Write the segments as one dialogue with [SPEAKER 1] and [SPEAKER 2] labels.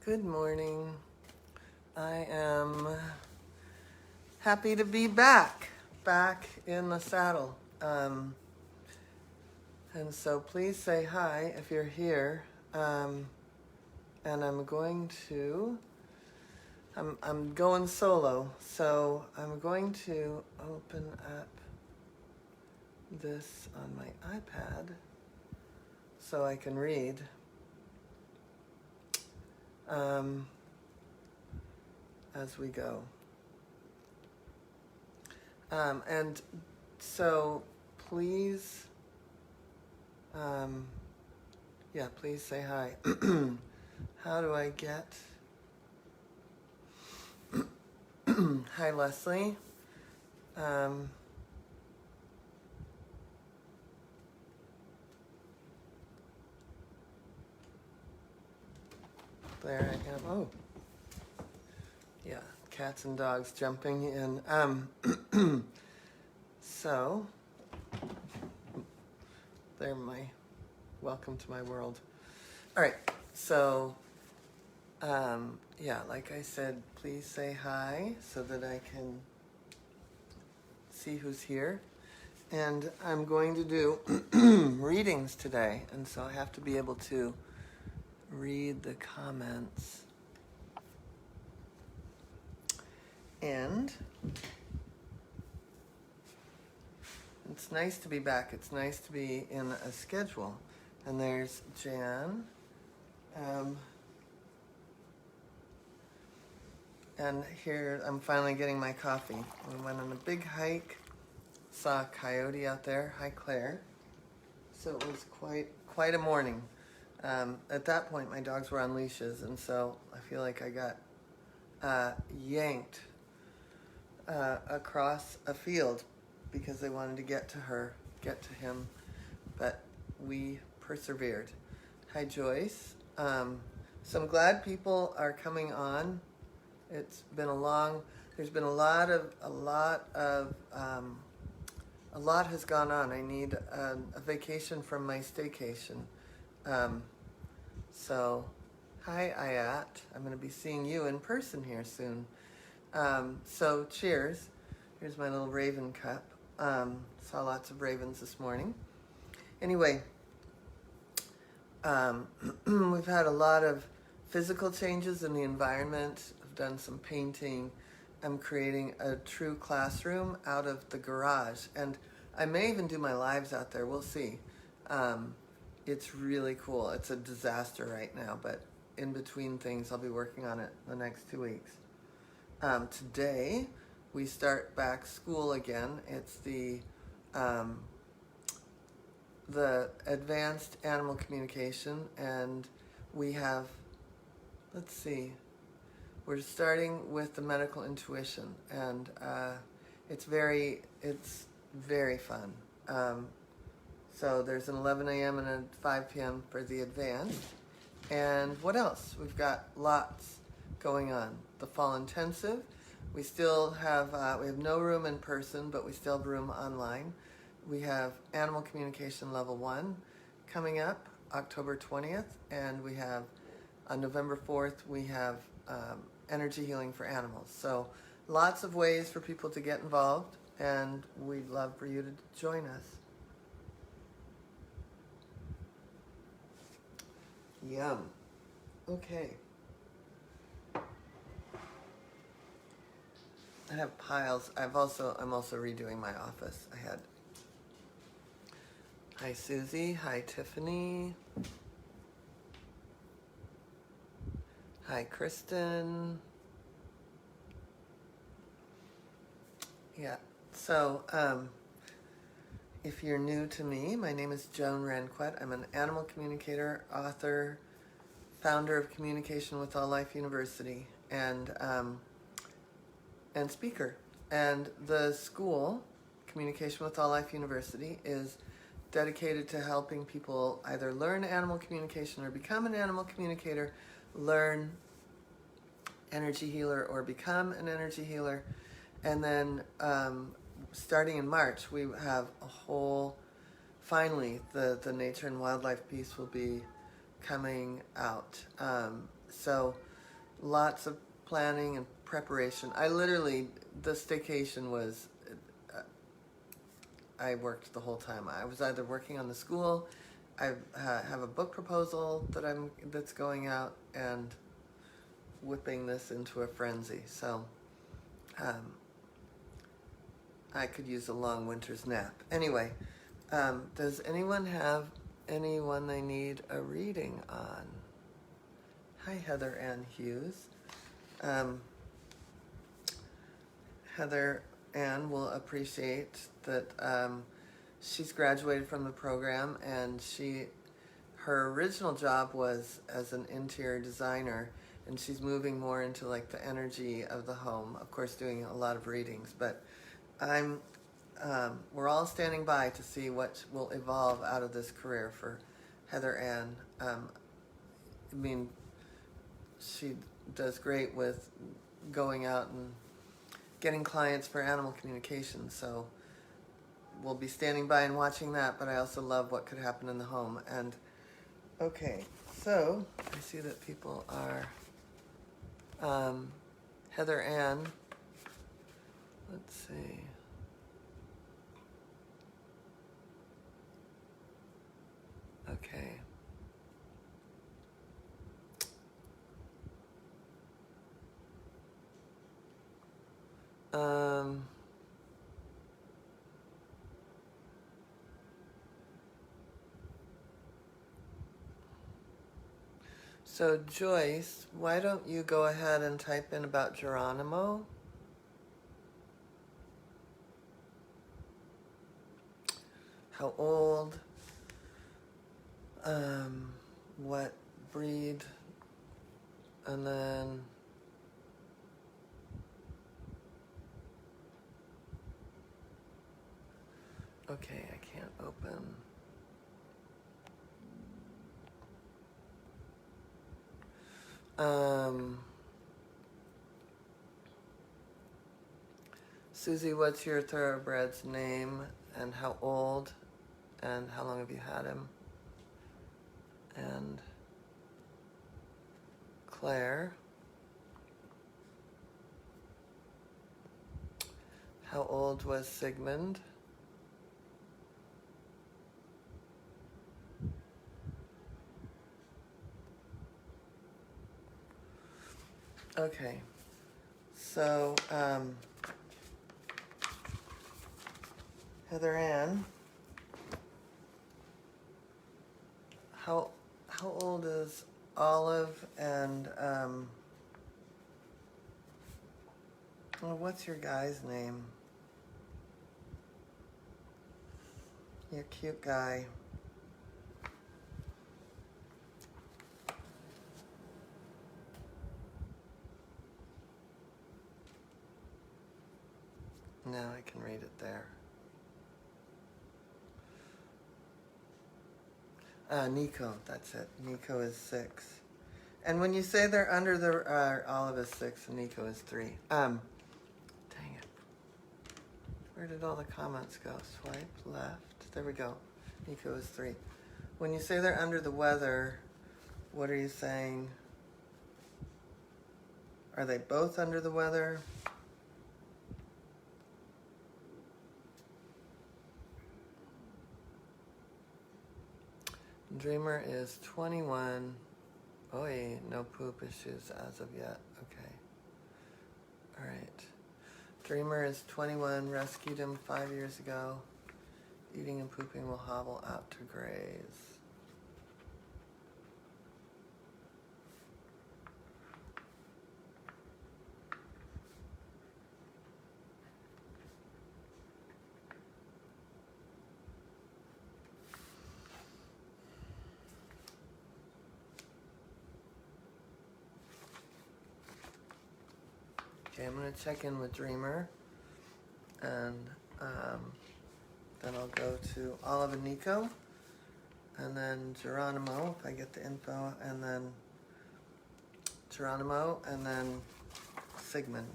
[SPEAKER 1] Good morning. I am happy to be back in the saddle. And so please say hi if you're here. And I'm going solo, so I'm going to open up this on my iPad so I can read. As we go. And so please, please say hi. How do I get? Hi, Leslie. There I am. Oh. Yeah, cats and dogs jumping in. So, they're my welcome to my world. All right, so, like I said, please say hi so that I can see who's here. And I'm going to do readings today, and so I have to be able to read the comments. And it's nice to be back. It's nice to be in a schedule. And there's Jan. And here I'm finally getting my coffee. We went on a big hike, saw a coyote out there. Hi, Claire. So it was quite a morning. At that point, my dogs were on leashes, and so I feel like I got yanked across a field because they wanted to get to him, but we persevered. Hi, Joyce. So I'm glad people are coming on. It's been there's been a lot has gone on. I need a vacation from my staycation. So, hi, Ayat. I'm going to be seeing you in person here soon. So cheers. Here's my little raven cup. Saw lots of ravens this morning. Anyway, we've had a lot of physical changes in the environment. I've done some painting. I'm creating a true classroom out of the garage. And I may even do my lives out there. We'll see. It's really cool. It's a disaster right now, but in between things, I'll be working on it the next 2 weeks. Today, we start back school again. It's the advanced animal communication, and we have, we're starting with the medical intuition, and it's very fun. So there's an 11 a.m. and a 5 p.m. for the advanced. And what else? We've got lots going on. The fall intensive, we still have, we have no room in person, but we still have room online. We have Animal Communication Level 1 coming up October 20th, and we have, on November 4th, we have Energy Healing for Animals. So lots of ways for people to get involved, and we'd love for you to join us. Yum. Okay. I have piles. I'm also redoing my office. Hi, Susie. Hi, Tiffany. Hi, Kristen. Yeah. So, if you're new to me, my name is Joan Ranquet. I'm an animal communicator, author, founder of Communication with All Life University, and speaker. And the school, Communication with All Life University, is dedicated to helping people either learn animal communication or become an animal communicator, learn energy healer or become an energy healer. And then starting in March, we have finally, the nature and wildlife piece will be coming out. So lots of planning and preparation. The staycation was, I worked the whole time. I was either working on the school, I have a book proposal that's going out, and whipping this into a frenzy. So I could use a long winter's nap. Anyway, does anyone have anyone they need a reading on? Hi, Heather Ann Hughes. Heather Ann will appreciate that she's graduated from the program, and her original job was as an interior designer, and she's moving more into like the energy of the home, of course doing a lot of readings, but we're all standing by to see what will evolve out of this career for Heather Ann. I mean, she does great with going out and getting clients for animal communication, so we'll be standing by and watching that, but I also love what could happen in the home. And okay, so I see that people are Heather Ann, let's see. Okay. So Joyce, why don't you go ahead and type in about Geronimo? How old? What breed? And then okay, I can't open. Susie, what's your thoroughbred's name and how old and how long have you had him? And Claire, how old was Sigmund? Okay, so Heather Ann, how old is Olive? And well, what's your guy's name? Your cute guy. Now I can read it there. Nico, that's it. Nico is 6. And when you say they're under the, Olive is 6 and Nico is 3. Dang it. Where did all the comments go? Swipe left. There we go. Nico is 3. When you say they're under the weather, what are you saying? Are they both under the weather? Dreamer is 21. Oy, no poop issues as of yet. Okay. All right. Dreamer is 21. Rescued him 5 years ago. Eating and pooping will hobble out to graze. Okay, I'm going to check in with Dreamer, and then I'll go to Olive and Nico, and then Geronimo, if I get the info, and then Geronimo, and then Sigmund.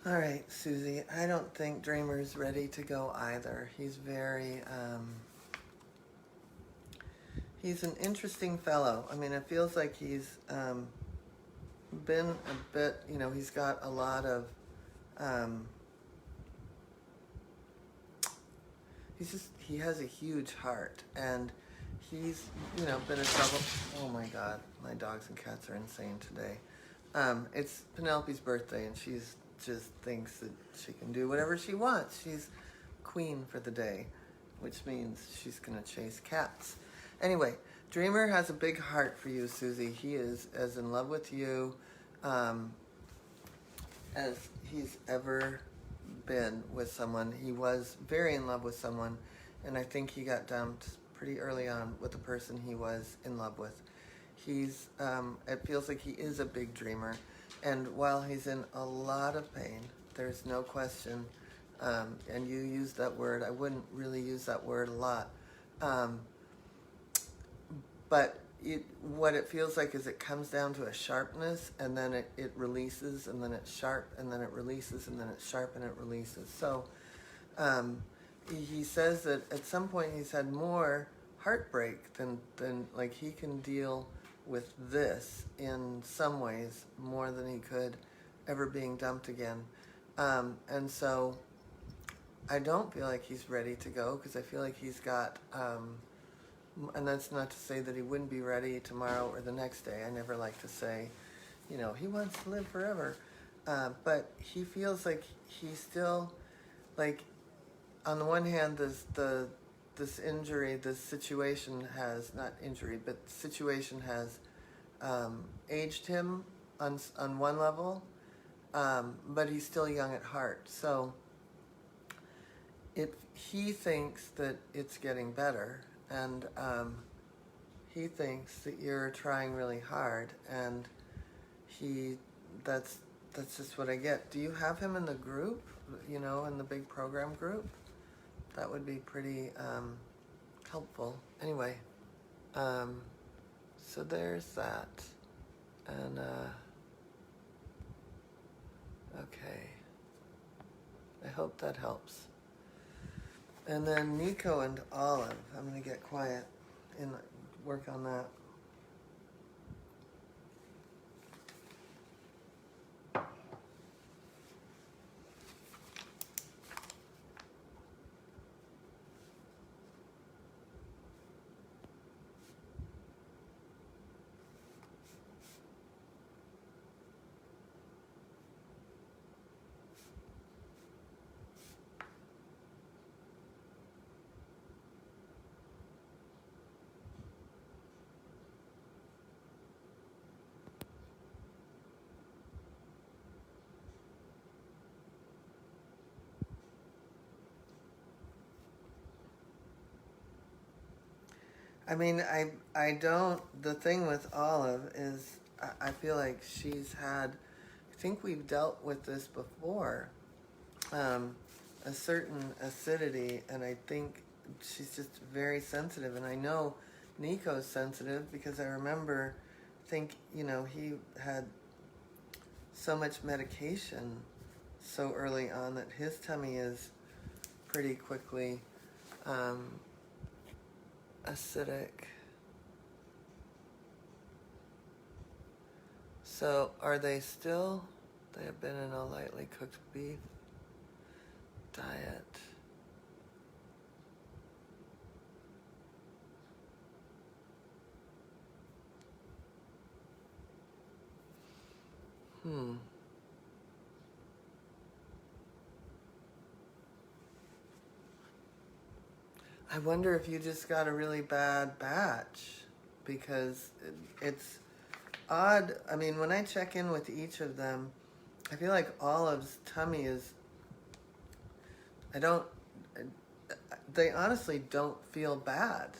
[SPEAKER 1] All right, Susie, I don't think Dreamer's ready to go either. He's very, he's an interesting fellow. I mean, it feels like he's been a bit, he's got a lot of, he has a huge heart, and he's, been in trouble. Oh my God, my dogs and cats are insane today. It's Penelope's birthday, and she's just thinks that she can do whatever she wants. She's queen for the day, which means she's gonna chase cats. Anyway, Dreamer has a big heart for you, Susie. He is as in love with you as he's ever been with someone. He was very in love with someone, and I think he got dumped pretty early on with the person he was in love with. He's, it feels like he is a big dreamer, and while he's in a lot of pain, there's no question, and you used that word, I wouldn't really use that word a lot, but what it feels like is it comes down to a sharpness, and then it releases, and then it's sharp, and then it releases, and then it's sharp, and it releases. So he says that at some point he's had more heartbreak than like he can deal with this in some ways more than he could ever being dumped again. And so I don't feel like he's ready to go, because I feel like he's got... and that's not to say that he wouldn't be ready tomorrow or the next day. I never like to say, he wants to live forever. But he feels like he's still, like, on the one hand, this injury, this situation has, not injury, but situation has aged him on one level, but he's still young at heart. So he thinks that it's getting better, and he thinks that you're trying really hard, and that's just what I get. Do you have him in the group, in the big program group? That would be pretty helpful. Anyway, so there's that, and okay, I hope that helps. And then Nico and Olive, I'm going to get quiet and work on that. I mean, I don't, the thing with Olive is I feel like she's had, I think we've dealt with this before, a certain acidity, and I think she's just very sensitive. And I know Nico's sensitive because I remember, he had so much medication so early on that his tummy is pretty quickly acidic. So are they still, they have been in a lightly cooked beef diet. I wonder if you just got a really bad batch, because it's odd. I mean, when I check in with each of them, I feel like Olive's tummy is, they honestly don't feel bad.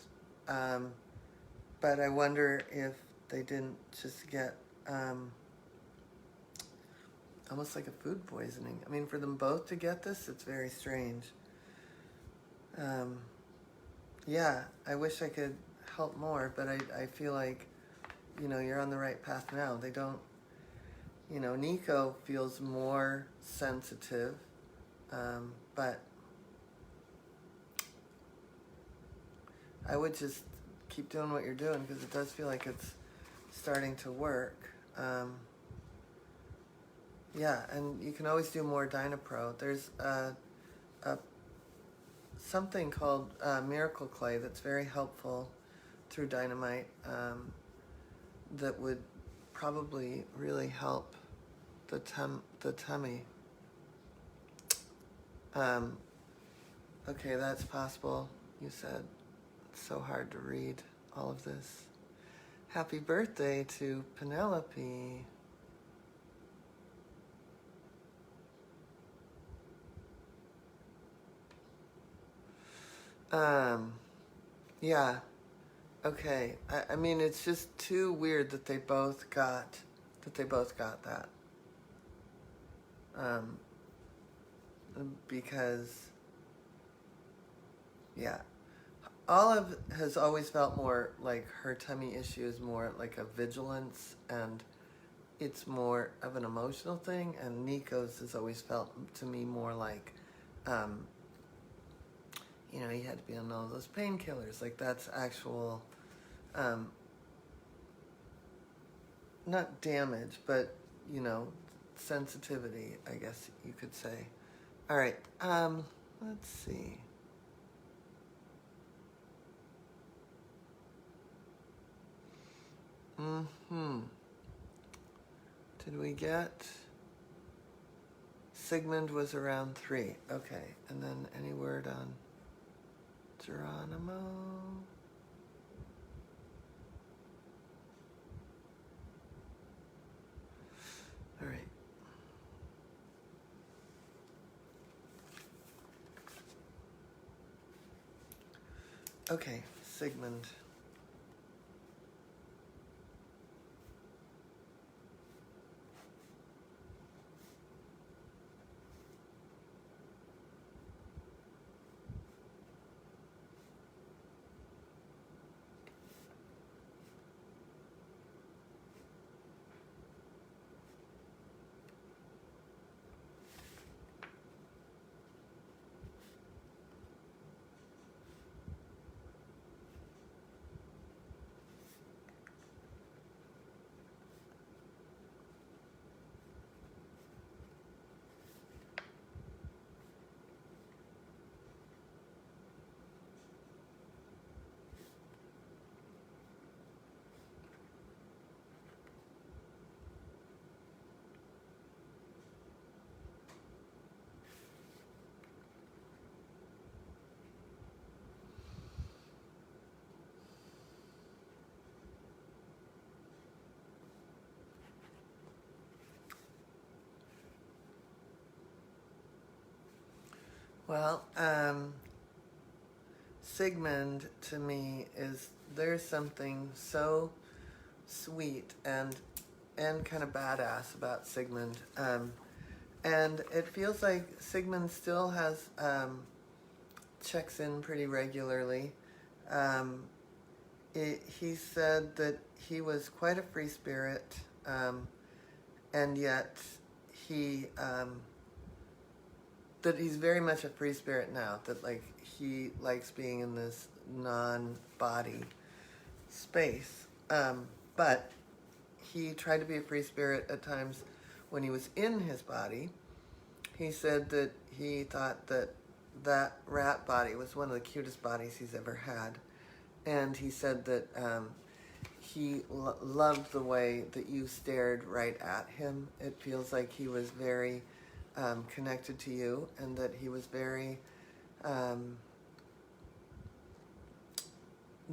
[SPEAKER 1] But I wonder if they didn't just get almost like a food poisoning. I mean, for them both to get this, it's very strange. Yeah, I wish I could help more, but I feel like, you're on the right path now. They don't, you know, Nico feels more sensitive, but I would just keep doing what you're doing because it does feel like it's starting to work. Yeah, and you can always do more Dynapro. There's something called Miracle Clay that's very helpful through Dynamite, that would probably really help the tummy. Okay, that's possible. You said it's so hard to read all of this. Happy birthday to Penelope. Yeah. Okay. I mean, it's just too weird that they both got that. Because, yeah, Olive has always felt more like her tummy issue is more like a vigilance, and it's more of an emotional thing, and Nico's has always felt to me more like, you know, he had to be on all those painkillers. Like, that's actual, not damage, but, you know, sensitivity, I guess you could say. All right, let's see. Did we get... Sigmund was around 3. Okay, and then any word on Geronimo? All right. Okay, Sigmund. Well, Sigmund to me is, there's something so sweet and kind of badass about Sigmund, and it feels like Sigmund still has checks in pretty regularly. He said that he was quite a free spirit, and yet he that he's very much a free spirit now, that like he likes being in this non-body space, but he tried to be a free spirit at times when he was in his body. He said that he thought that that rat body was one of the cutest bodies he's ever had, and he said that he loved the way that you stared right at him. It feels like he was very connected to you, and that he was very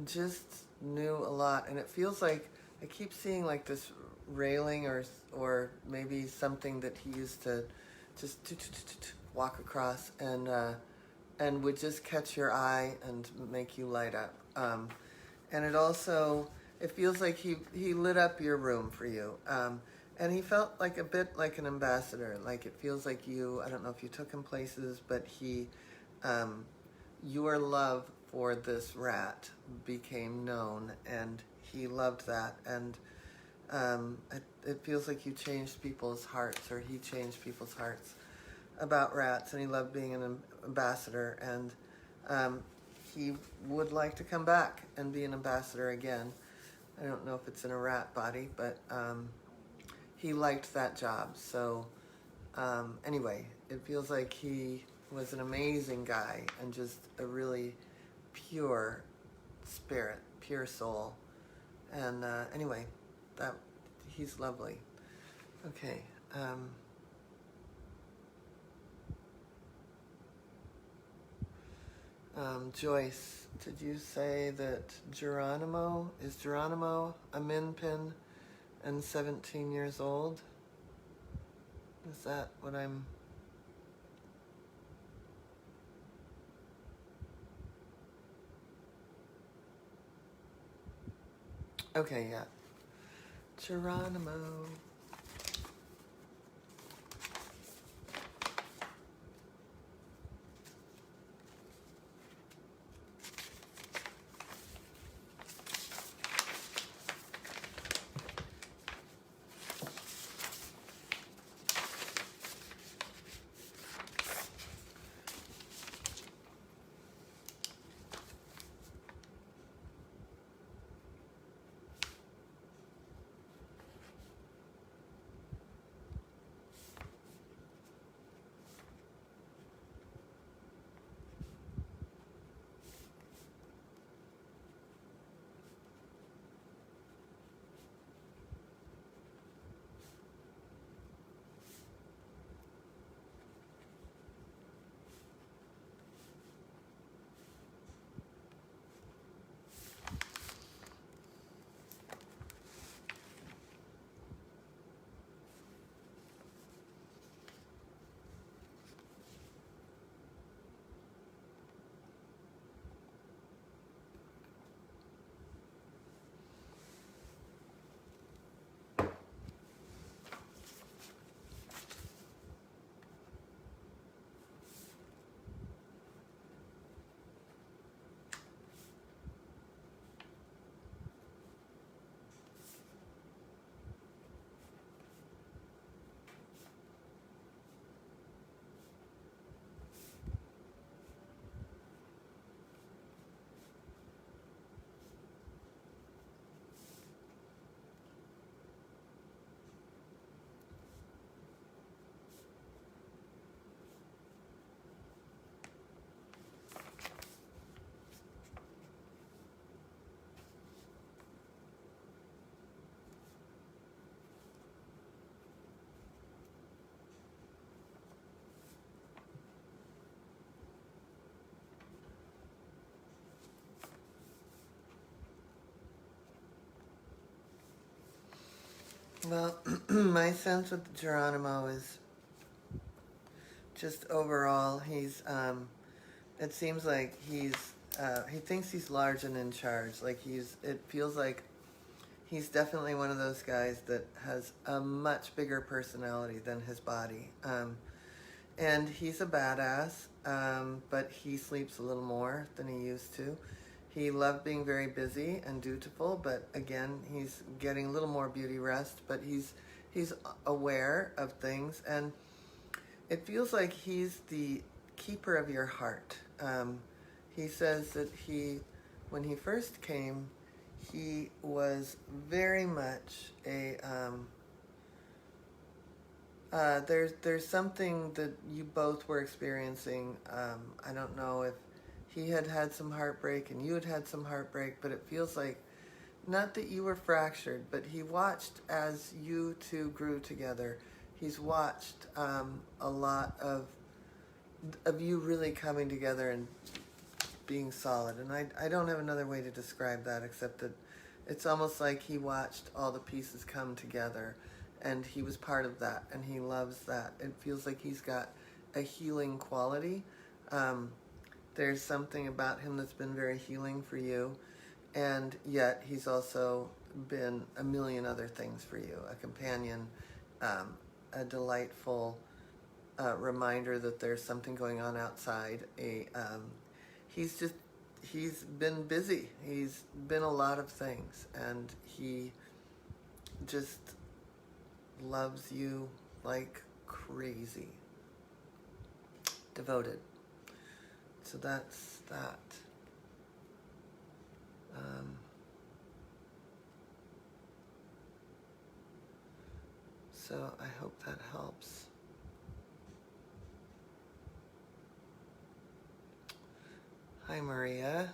[SPEAKER 1] just knew a lot. And it feels like I keep seeing like this railing or maybe something that he used to just walk across, and would just catch your eye and make you light up. And it also, it feels like he lit up your room for you. And he felt like a bit like an ambassador. Like it feels like you, I don't know if you took him places, but he, your love for this rat became known, and he loved that. And It feels like you changed people's hearts, or he changed people's hearts about rats, and he loved being an ambassador, and he would like to come back and be an ambassador again. I don't know if it's in a rat body, but he liked that job. So anyway, it feels like he was an amazing guy and just a really pure spirit, pure soul. And anyway, that he's lovely. Okay. Joyce, did you say that is Geronimo a min pin and 17 years old? Is that what I'm... Okay, yeah. Geronimo. Well, my sense with Geronimo is just overall, it seems like he thinks he's large and in charge. Like it feels like he's definitely one of those guys that has a much bigger personality than his body. And he's a badass, but he sleeps a little more than he used to. He loved being very busy and dutiful, but again, he's getting a little more beauty rest, but he's aware of things, and it feels like he's the keeper of your heart. He says that when he first came, he was very much a... there's something that you both were experiencing. I don't know if he had some heartbreak and you had some heartbreak, but it feels like, not that you were fractured, but he watched as you two grew together. He's watched a lot of you really coming together and being solid. And I don't have another way to describe that except that it's almost like he watched all the pieces come together, and he was part of that, and he loves that. It feels like he's got a healing quality. There's something about him that's been very healing for you, and yet he's also been a million other things for you. A companion, a delightful reminder that there's something going on outside. He's been busy. He's been a lot of things, and he just loves you like crazy. Devoted. So that's that. So I hope that helps. Hi, Maria.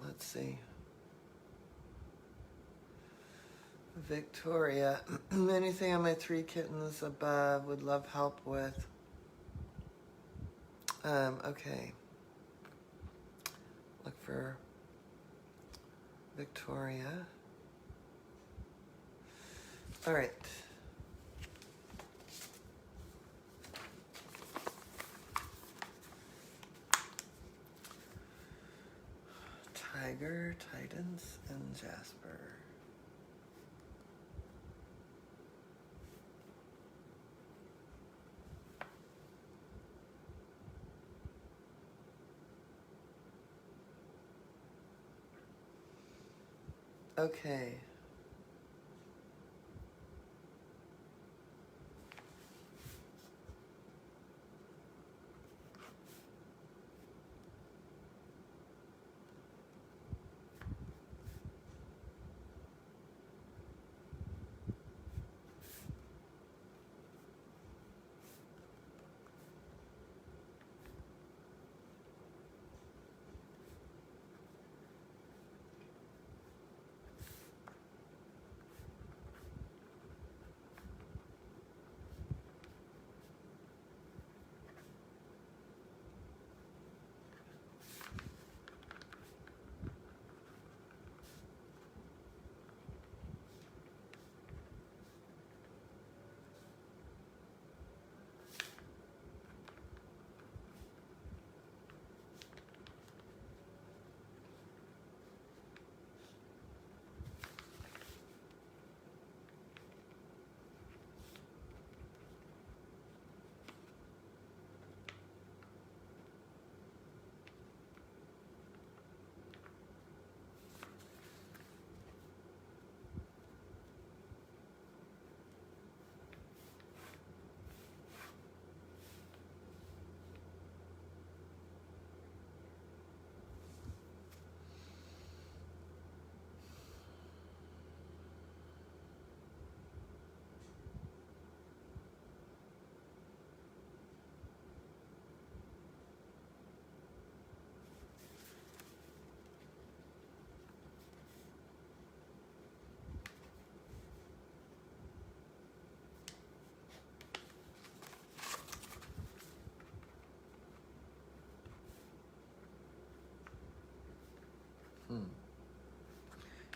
[SPEAKER 1] Let's see. Victoria, anything on my 3 kittens above, would love help with. Okay. Look for Victoria. All right. Tiger, Titans, and Jasper. Okay.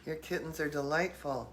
[SPEAKER 1] Your kittens are delightful.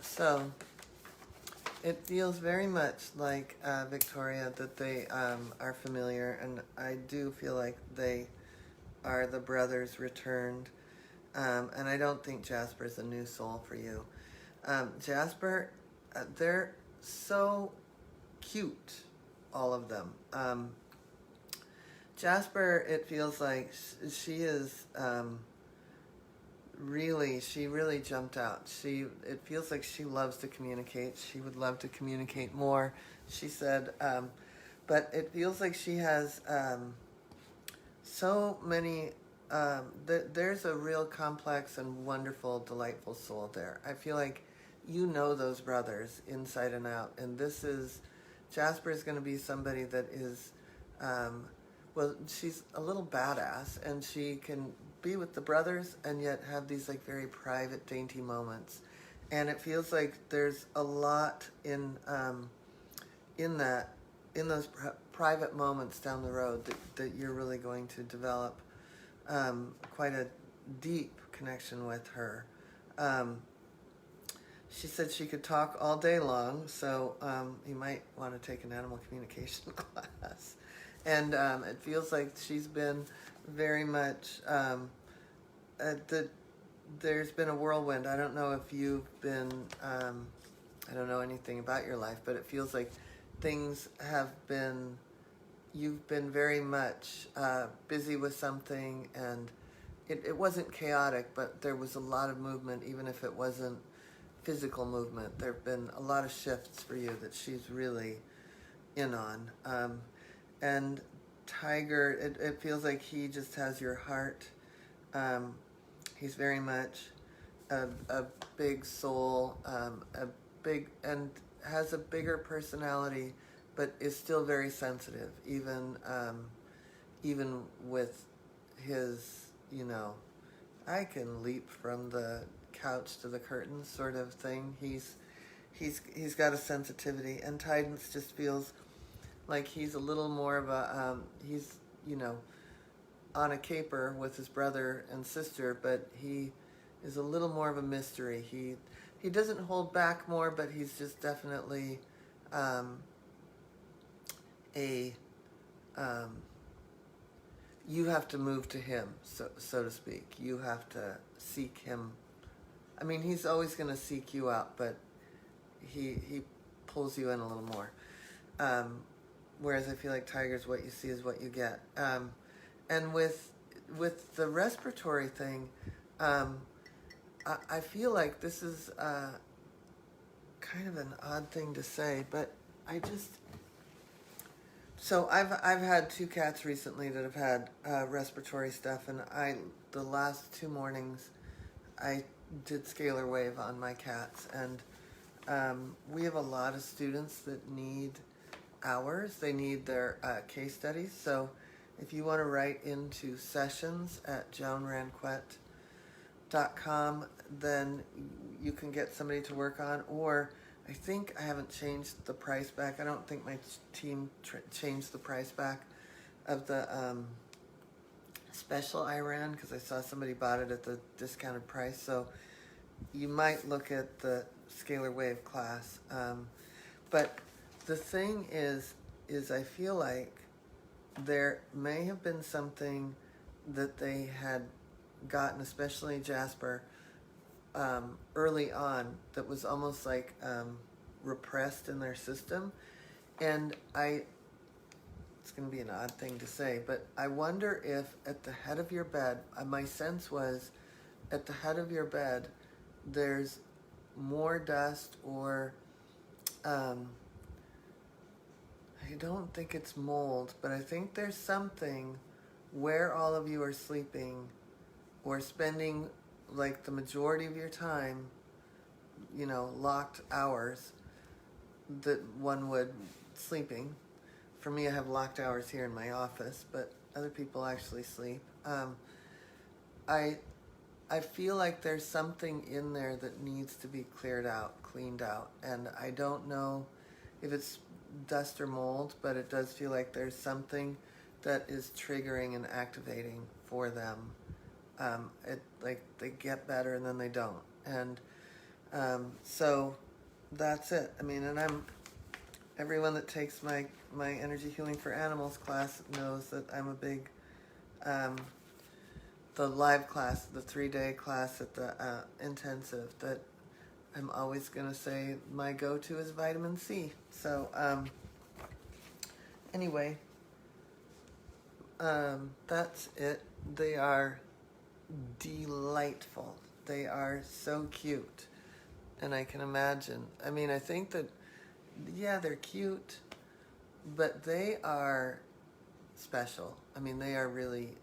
[SPEAKER 1] So it feels very much like Victoria that they are familiar, and I do feel like they are the brothers returned. And I don't think Jasper's a new soul for you. Jasper, they're so cute, all of them. Jasper, it feels like she is she really jumped out. It feels like she loves to communicate. She would love to communicate more, she said. But it feels like she has so many, there's a real complex and wonderful, delightful soul there. I feel like you know those brothers inside and out. And Jasper is going to be somebody that is, she's a little badass, and she can be with the brothers and yet have these like very private, dainty moments. and it feels like there's a lot in that, in those private moments down the road that you're really going to develop quite a deep connection with her. She said she could talk all day long, so you might want to take an animal communication class. And it feels like she's been very much, there's been a whirlwind. I don't know if you've been, I don't know anything about your life, but it feels like things have been, you've been very much busy with something, and it wasn't chaotic, but there was a lot of movement, even if it wasn't physical movement. There have been a lot of shifts for you that she's really in on. And Tiger, it feels like he just has your heart. He's very much a big soul, a big, and has a bigger personality, but is still very sensitive, even with his, I can leap from the couch to the curtains sort of thing. He's got a sensitivity, and Tidance just feels like he's a little more of a he's on a caper with his brother and sister, but he is a little more of a mystery. He doesn't hold back more, but he's just definitely you have to move to him, so to speak. You have to seek him. I mean, he's always going to seek you out, but he pulls you in a little more. Whereas I feel like Tiger's what you see is what you get. And with the respiratory thing, I feel like this is kind of an odd thing to say, but so I've had 2 cats recently that have had respiratory stuff, and the last 2 mornings I did scalar wave on my cats, and we have a lot of students that need hours. They need their case studies. So if you want to write into sessions at joanranquet.com, then you can get somebody to work on, or I think I haven't changed the price back. I don't think my team changed the price back of the special I ran, because I saw somebody bought it at the discounted price. So you might look at the scalar wave class. But the thing is I feel like there may have been something that they had gotten, especially Jasper, early on, that was almost like repressed in their system. And it's going to be an odd thing to say, but I wonder if at the head of your bed, my sense was at the head of your bed, there's more dust, or I don't think it's mold, but I think there's something where all of you are sleeping or spending like the majority of your time, locked hours that one would sleeping. For me, I have locked hours here in my office, but other people actually sleep. I feel like there's something in there that needs to be cleared out, cleaned out, and I don't know if it's dust or mold, but it does feel like there's something that is triggering and activating for them. Like they get better and then they don't, and so that's it. I mean, and everyone that takes my energy healing for animals class knows that I'm a big the live class, the 3-day class at the intensive, that I'm always going to say my go-to is vitamin C. So anyway, that's it. They are delightful. They are so cute. And I can imagine. I mean, I think that, yeah, they're cute, but they are special. I mean, they are really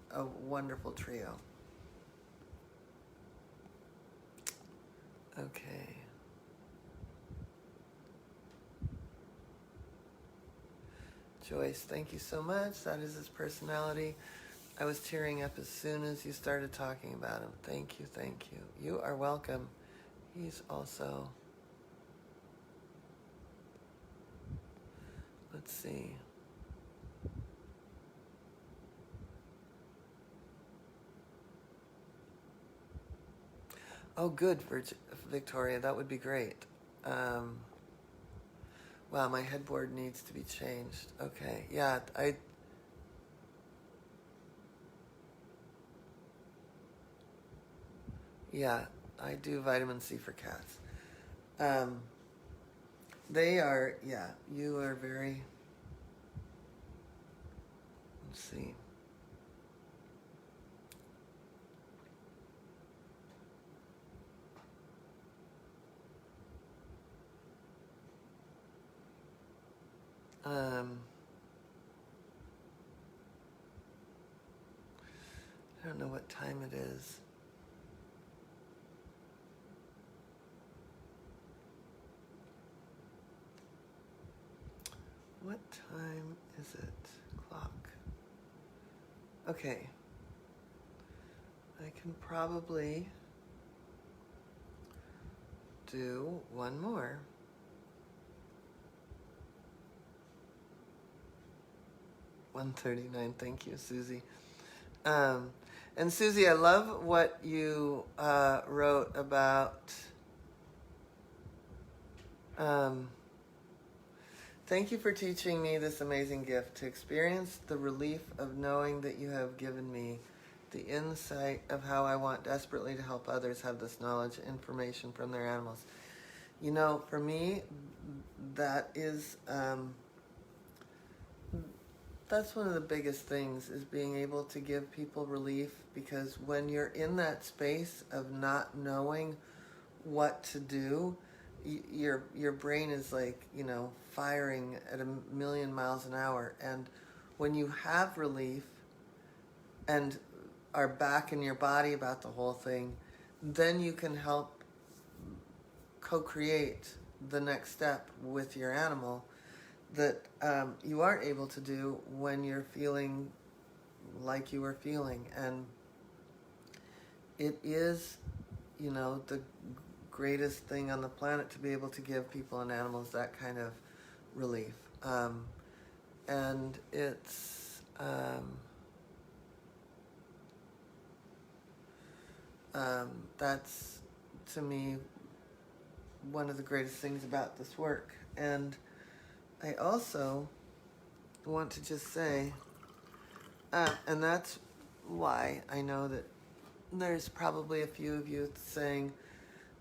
[SPEAKER 1] a wonderful trio. Okay. Joyce, thank you so much. That is his personality. I was tearing up as soon as you started talking about him. Thank you, thank you. You are welcome. He's also, let's see. Oh, good, Victoria. That would be great. Wow, my headboard needs to be changed. Okay, yeah, I do vitamin C for cats. They are, yeah, you are very, let's see. I don't know what time it is. What time is it? Clock. Okay. I can probably do one more. $1:39. Thank you, Susie. And Susie, I love what you wrote about. Thank you for teaching me this amazing gift to experience the relief of knowing that you have given me the insight of how I want desperately to help others have this knowledge, information from their animals. You know, for me, that is, that's one of the biggest things, is being able to give people relief, because when you're in that space of not knowing what to do, your brain is like, you know, firing at 1,000,000 miles an hour. And when you have relief and are back in your body about the whole thing, then you can help co-create the next step with your animal that you aren't able to do when you're feeling like you were feeling. And it is, you know, the greatest thing on the planet to be able to give people and animals that kind of relief. And it's that's, to me, one of the greatest things about this work. And I also want to just say, and that's why I know that there's probably a few of you saying,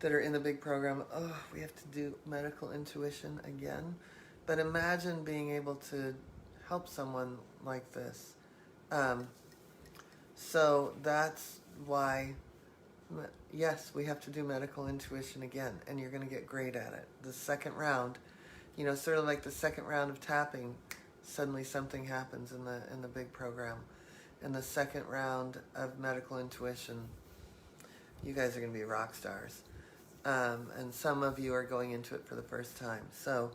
[SPEAKER 1] that are in the big program, oh, we have to do medical intuition again. But imagine being able to help someone like this. So that's why, yes, we have to do medical intuition again, and you're going to get great at it. The second round, you know, sort of like the second round of tapping, suddenly something happens in the big program. And the second round of medical intuition, you guys are going to be rock stars. And some of you are going into it for the first time. So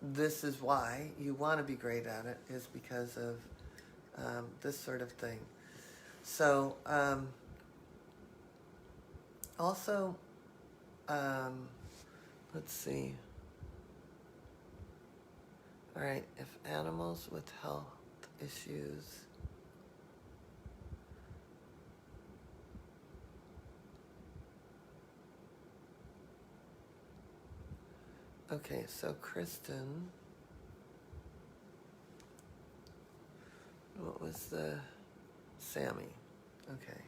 [SPEAKER 1] this is why you want to be great at it, is because of this sort of thing. So also, let's see. All right, if animals with health issues, okay, so Kristen, what was the Sammy? Okay.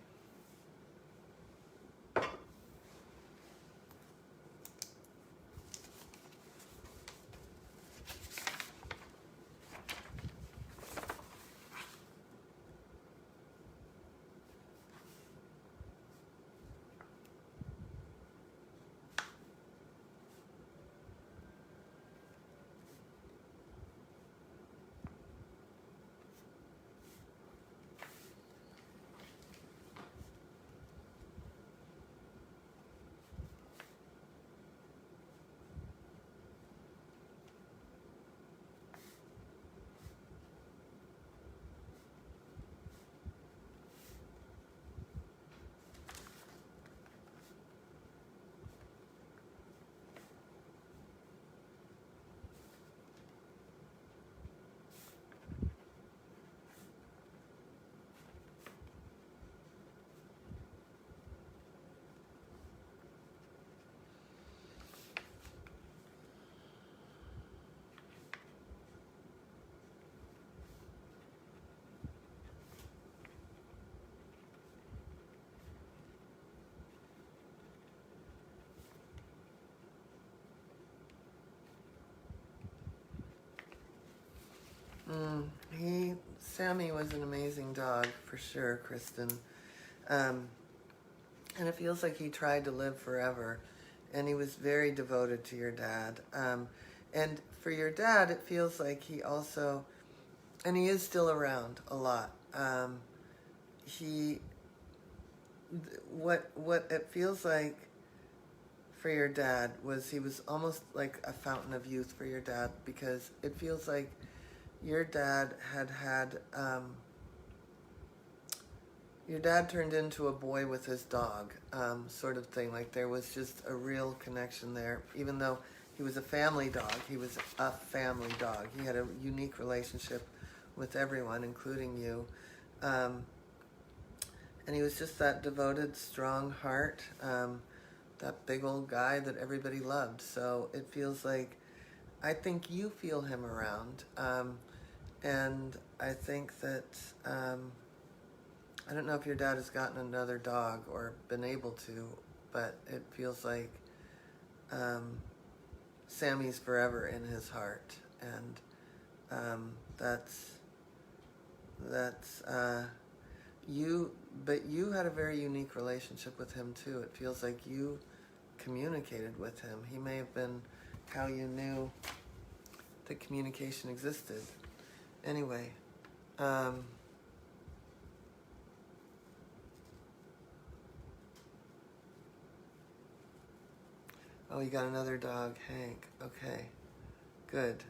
[SPEAKER 1] Sammy was an amazing dog, for sure, Kristen. And it feels like he tried to live forever. And he was very devoted to your dad. And for your dad, it feels like he also, and he is still around a lot. He, what it feels like for your dad was he was almost like a fountain of youth for your dad, because it feels like your dad had your dad turned into a boy with his dog, sort of thing. Like there was just a real connection there. Even though he was a family dog, he was a family dog. He had a unique relationship with everyone, including you. And he was just that devoted, strong heart, that big old guy that everybody loved. So it feels like, I think you feel him around. And I think that, I don't know if your dad has gotten another dog or been able to, but it feels like Sammy's forever in his heart. And that's you, but you had a very unique relationship with him too. It feels like you communicated with him. He may have been how you knew that communication existed. Anyway, oh, you got another dog, Hank. Okay, good.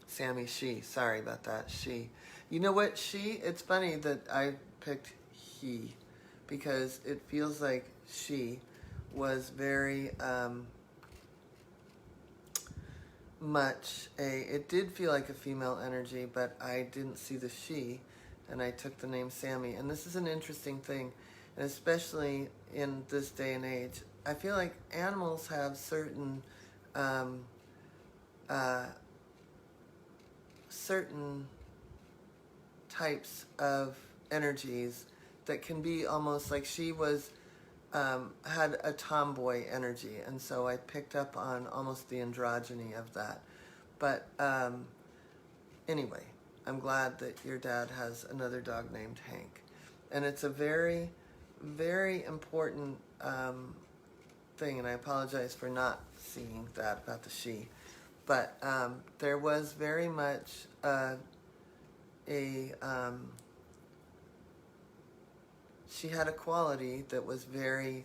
[SPEAKER 1] Sammy, she. Sorry about that. She. You know what? She. It's funny that I picked he, because it feels like she was very much a. It did feel like a female energy, but I didn't see the she, and I took the name Sammy. And this is an interesting thing, and especially in this day and age, I feel like animals have certain certain types of energies that can be almost like she was had a tomboy energy, and so I picked up on almost the androgyny of that. But anyway, I'm glad that your dad has another dog named Hank, and it's a very, very important thing. And I apologize for not seeing that about the she. But there was very much she had a quality that was very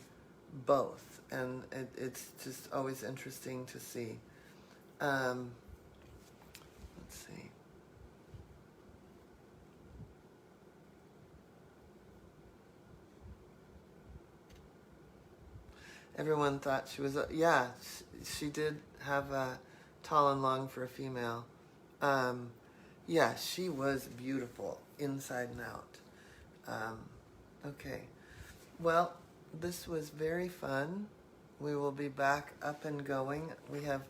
[SPEAKER 1] both, and it's just always interesting to see. Let's see. Everyone thought she was, yeah, she did have a tall and long for a female. Yeah, she was beautiful inside and out. Okay. Well, this was very fun. We will be back up and going. We have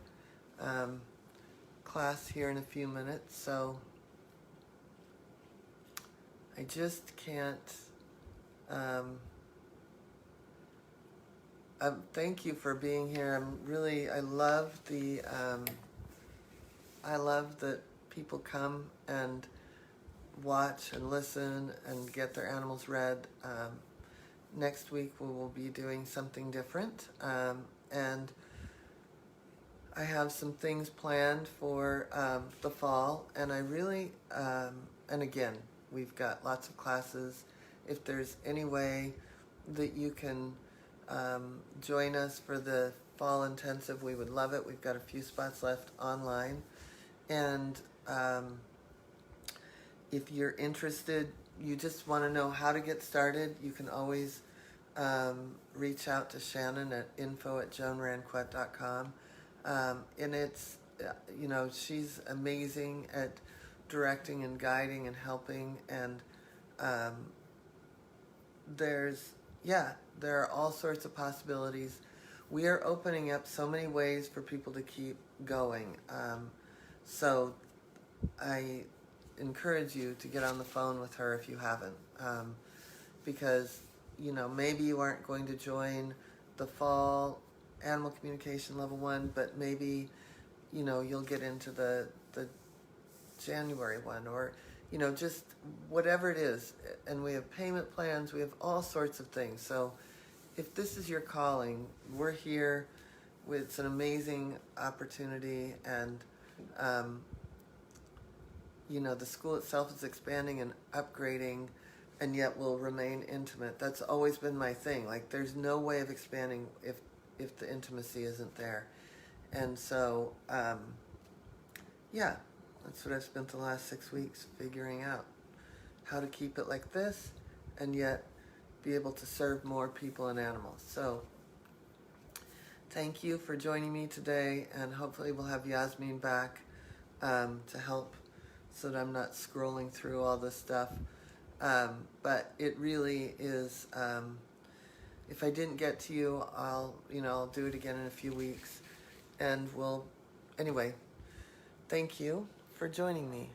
[SPEAKER 1] class here in a few minutes, so I just can't. Thank you for being here. I love that people come and watch and listen and get their animals read. Next week we will be doing something different, and I have some things planned for the fall, and I really, and again, we've got lots of classes. If there's any way that you can join us for the fall intensive, we would love it. We've got a few spots left online, and if you're interested, you just want to know how to get started, you can always reach out to Shannon at info@joanranquet.com. And it's, she's amazing at directing and guiding and helping, and there are all sorts of possibilities. We are opening up so many ways for people to keep going. So I encourage you to get on the phone with her if you haven't, because maybe you aren't going to join the fall animal communication level 1, but maybe, you know, you'll get into the January one, or, you know, just whatever it is. And we have payment plans, we have all sorts of things. So if this is your calling, we're here. It's an amazing opportunity, and you know, the school itself is expanding and upgrading, and yet will remain intimate. That's always been my thing. Like, there's no way of expanding if the intimacy isn't there. And so, yeah, that's what I've spent the last 6 weeks figuring out, how to keep it like this and yet be able to serve more people and animals. So thank you for joining me today, and hopefully we'll have Yasmin back to help so that I'm not scrolling through all this stuff. But it really is, if I didn't get to you, I'll do it again in a few weeks. And anyway, thank you for joining me.